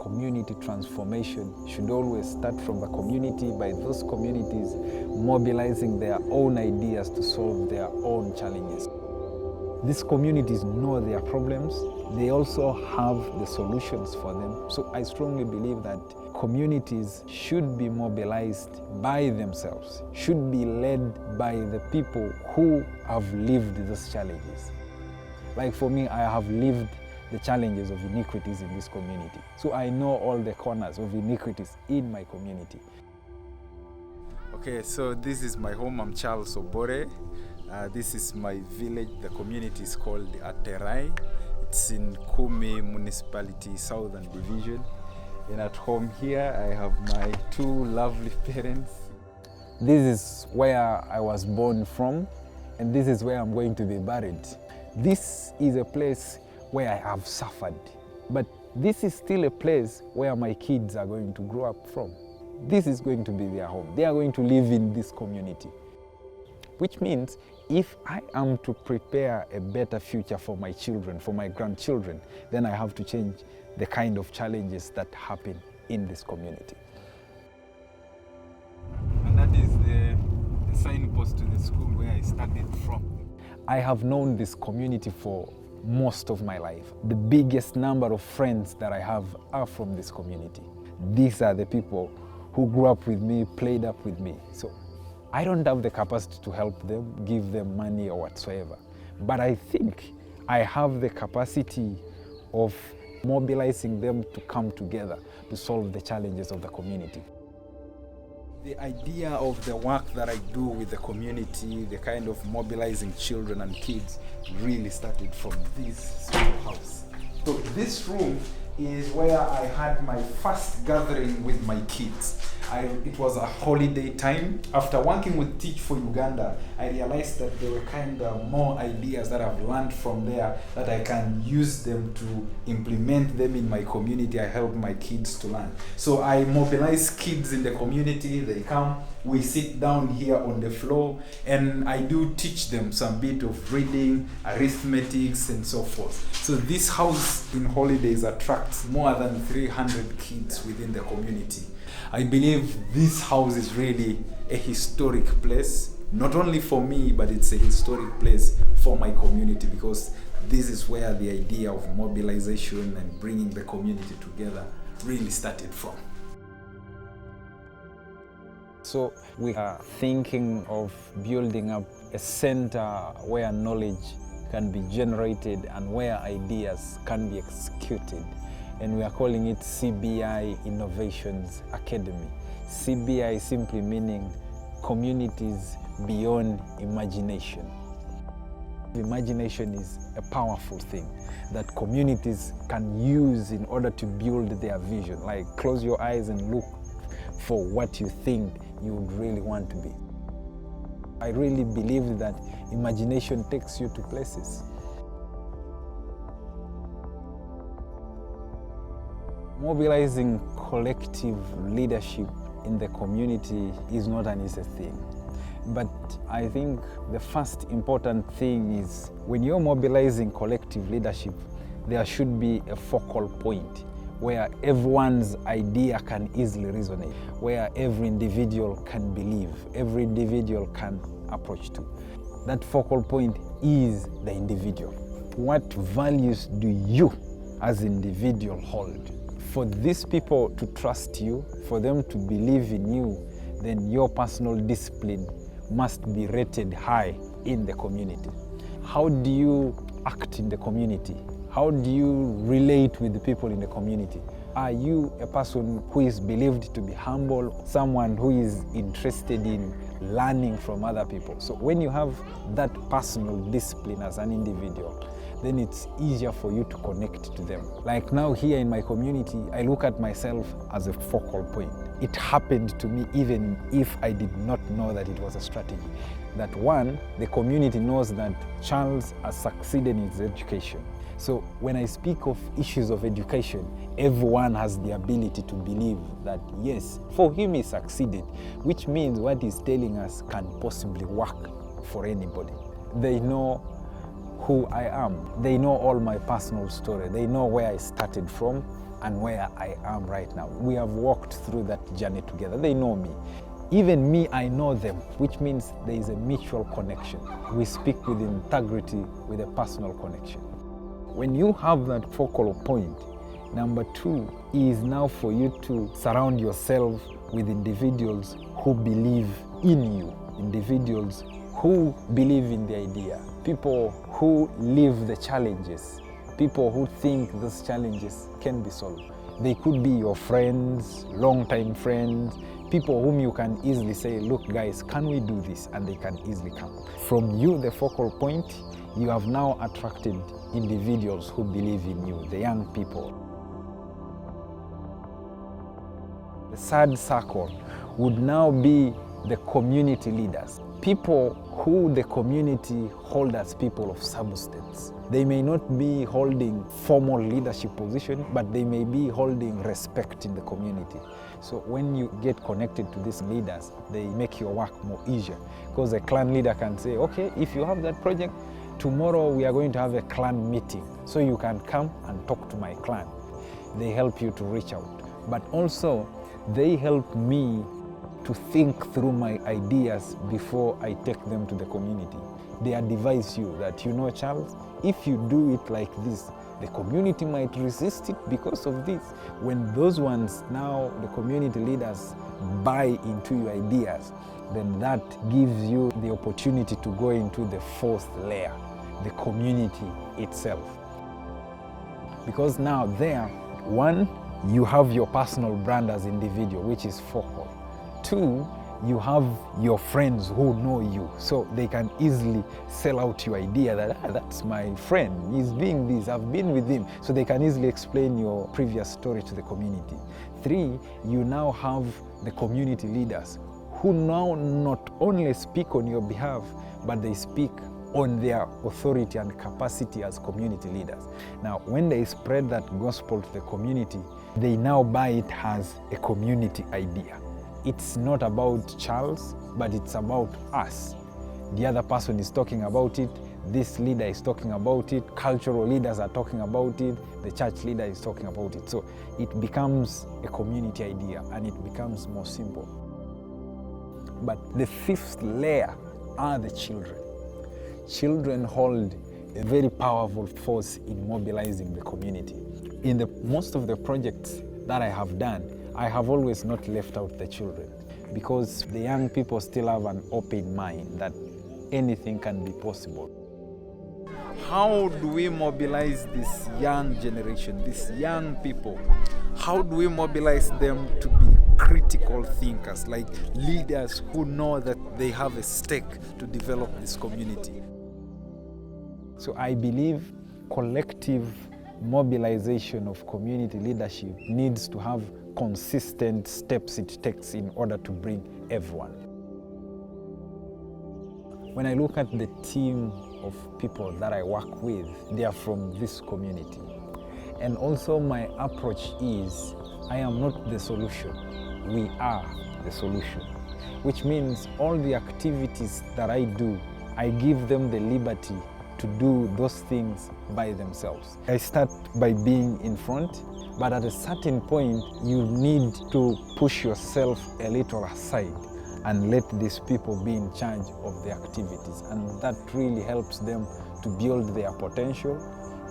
community transformation should always start from the community, by those communities mobilizing their own ideas to solve their own challenges. These communities know their problems. They also have the solutions for them. So I strongly believe that communities should be mobilized by themselves, should be led by the people who have lived those challenges. Like for me, I have lived the challenges of iniquities in this community. So I know all the corners of iniquities in my community. Okay, so this is my home. I'm Charles Obore. This is my village. The community is called Aterai. It's in Kumi Municipality, Southern Division. And at home here, I have my two lovely parents. This is where I was born from, and this is where I'm going to be buried. This is a place where I have suffered, but this is still a place where my kids are going to grow up from. This is going to be their home. They are going to live in this community. Which means if I am to prepare a better future for my children, for my grandchildren, then I have to change the kind of challenges that happen in this community. And that is the signpost to the school where I started from. I have known this community for most of my life. The biggest number of friends that I have are from this community. These are the people who grew up with me, played up with me. So I don't have the capacity to help them, give them money or whatsoever. But I think I have the capacity of mobilizing them to come together to solve the challenges of the community. The idea of the work that I do with the community, the kind of mobilizing children and kids, really started from this small house. So this room is where I had my first gathering with my kids. It was a holiday time. After working with Teach for Uganda, I realized that there were kind of more ideas that I've learned from there that I can use them to implement them in my community. I help my kids to learn. So I mobilize kids in the community. They come, we sit down here on the floor, and I do teach them some bit of reading, arithmetics, and so forth. So this house in holidays attracts more than 300 kids within the community. I believe this house is really a historic place, not only for me, but it's a historic place for my community, because this is where the idea of mobilization and bringing the community together really started from. So we are thinking of building up a center where knowledge can be generated and where ideas can be executed. And we are calling it CBI Innovations Academy. CBI simply meaning communities beyond imagination. Imagination is a powerful thing that communities can use in order to build their vision. Like close your eyes and look for what you think you would really want to be. I really believe that imagination takes you to places. Mobilizing collective leadership in the community is not an easy thing. But I think the first important thing is when you're mobilizing collective leadership, there should be a focal point where everyone's idea can easily resonate, where every individual can believe, every individual can approach to. That focal point is the individual. What values do you as an individual hold? For these people to trust you, for them to believe in you, then your personal discipline must be rated high in the community. How do you act in the community? How do you relate with the people in the community? Are you a person who is believed to be humble, someone who is interested in learning from other people? So when you have that personal discipline as an individual, then it's easier for you to connect to them. Like now here in my community, I look at myself as a focal point. It happened to me even if I did not know that it was a strategy. That one, the community knows that Charles has succeeded in his education. So when I speak of issues of education, everyone has the ability to believe that yes, for him he succeeded, which means what he's telling us can possibly work for anybody. They know who I am. They know all my personal story. They know where I started from and where I am right now. We have walked through that journey together. They know me. Even me, I know them, which means there is a mutual connection. We speak with integrity, with a personal connection. When you have that focal point, number two is now for you to surround yourself with individuals who believe in you, individuals who believe in the idea, people who live the challenges, people who think those challenges can be solved. They could be your friends, long-time friends, people whom you can easily say, look guys, can we do this? And they can easily come. From you, the focal point, you have now attracted individuals who believe in you, the young people. The third circle would now be the community leaders, people who the community hold as people of substance. They may not be holding formal leadership position, but they may be holding respect in the community. So when you get connected to these leaders, they make your work more easier. Because a clan leader can say, okay, if you have that project, tomorrow we are going to have a clan meeting. So you can come and talk to my clan. They help you to reach out. But also, they help me to think through my ideas before I take them to the community. They advise you that, you know, Charles, if you do it like this, the community might resist it because of this. When those ones, now the community leaders, buy into your ideas, then that gives you the opportunity to go into the fourth layer, the community itself. Because now there, one, you have your personal brand as individual, which is focal. Two, you have your friends who know you, so they can easily sell out your idea that that's my friend, he's doing this, I've been with him, so they can easily explain your previous story to the community. Three, you now have the community leaders who now not only speak on your behalf, but they speak on their authority and capacity as community leaders. Now, when they spread that gospel to the community, they now buy it as a community idea. It's not about Charles, but it's about us. The other person is talking about it, this leader is talking about it, cultural leaders are talking about it, the church leader is talking about it. So it becomes a community idea and it becomes more simple. But the fifth layer are the children. Children hold a very powerful force in mobilizing the community. In most of the projects that I have done, I have always not left out the children, because the young people still have an open mind that anything can be possible. How do we mobilize this young generation, these young people? How do we mobilize them to be critical thinkers, like leaders who know that they have a stake to develop this community? So I believe collective mobilization of community leadership needs to have consistent steps it takes in order to bring everyone. When I look at the team of people that I work with, they are from this community. And also my approach is, I am not the solution, we are the solution. Which means all the activities that I do, I give them the liberty to do those things by themselves. I start by being in front, but at a certain point, you need to push yourself a little aside and let these people be in charge of the activities. And that really helps them to build their potential,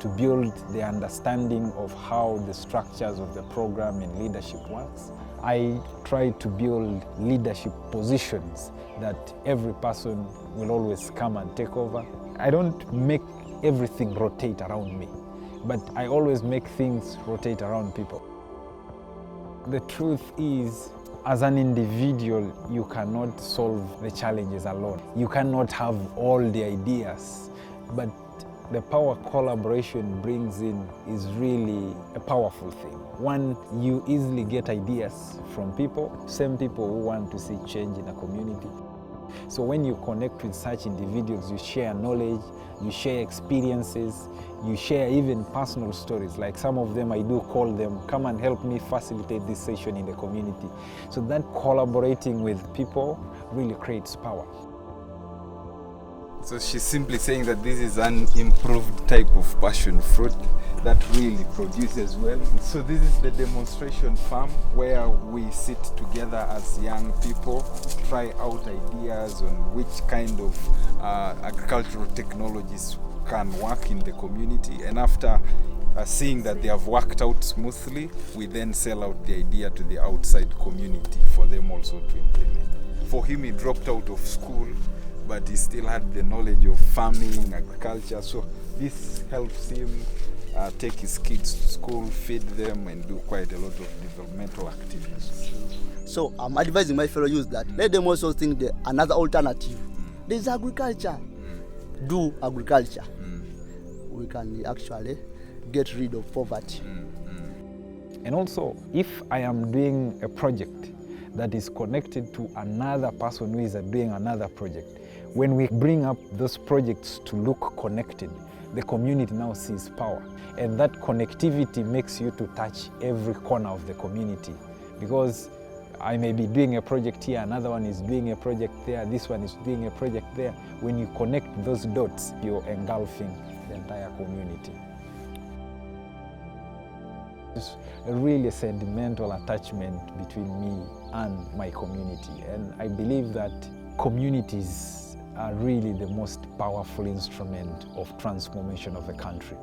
to build their understanding of how the structures of the program in leadership works. I try to build leadership positions that every person will always come and take over. I don't make everything rotate around me, but I always make things rotate around people. The truth is, as an individual, you cannot solve the challenges alone. You cannot have all the ideas, but the power collaboration brings in is really a powerful thing. One, you easily get ideas from people, same people who want to see change in a community. So when you connect with such individuals, you share knowledge, you share experiences, you share even personal stories. Like some of them, I do call them, come and help me facilitate this session in the community. So that collaborating with people really creates power. So she's simply saying that this is an improved type of passion fruit that really produces well. So this is the demonstration farm where we sit together as young people, try out ideas on which kind of agricultural technologies can work in the community. And after seeing that they have worked out smoothly, we then sell out the idea to the outside community for them also to implement. For him, he dropped out of school, but he still had the knowledge of farming, agriculture. So this helps him take his kids to school, feed them, and do quite a lot of developmental activities. So I'm advising my fellow youth that let them also think another alternative. There's agriculture. Do agriculture. We can actually get rid of poverty. And also, if I am doing a project that is connected to another person who is doing another project, when we bring up those projects to look connected, the community now sees power. And that connectivity makes you to touch every corner of the community. Because I may be doing a project here, another one is doing a project there, this one is doing a project there. When you connect those dots, you're engulfing the entire community. It's really a sentimental attachment between me and my community. And I believe that communities are really the most powerful instrument of transformation of a country.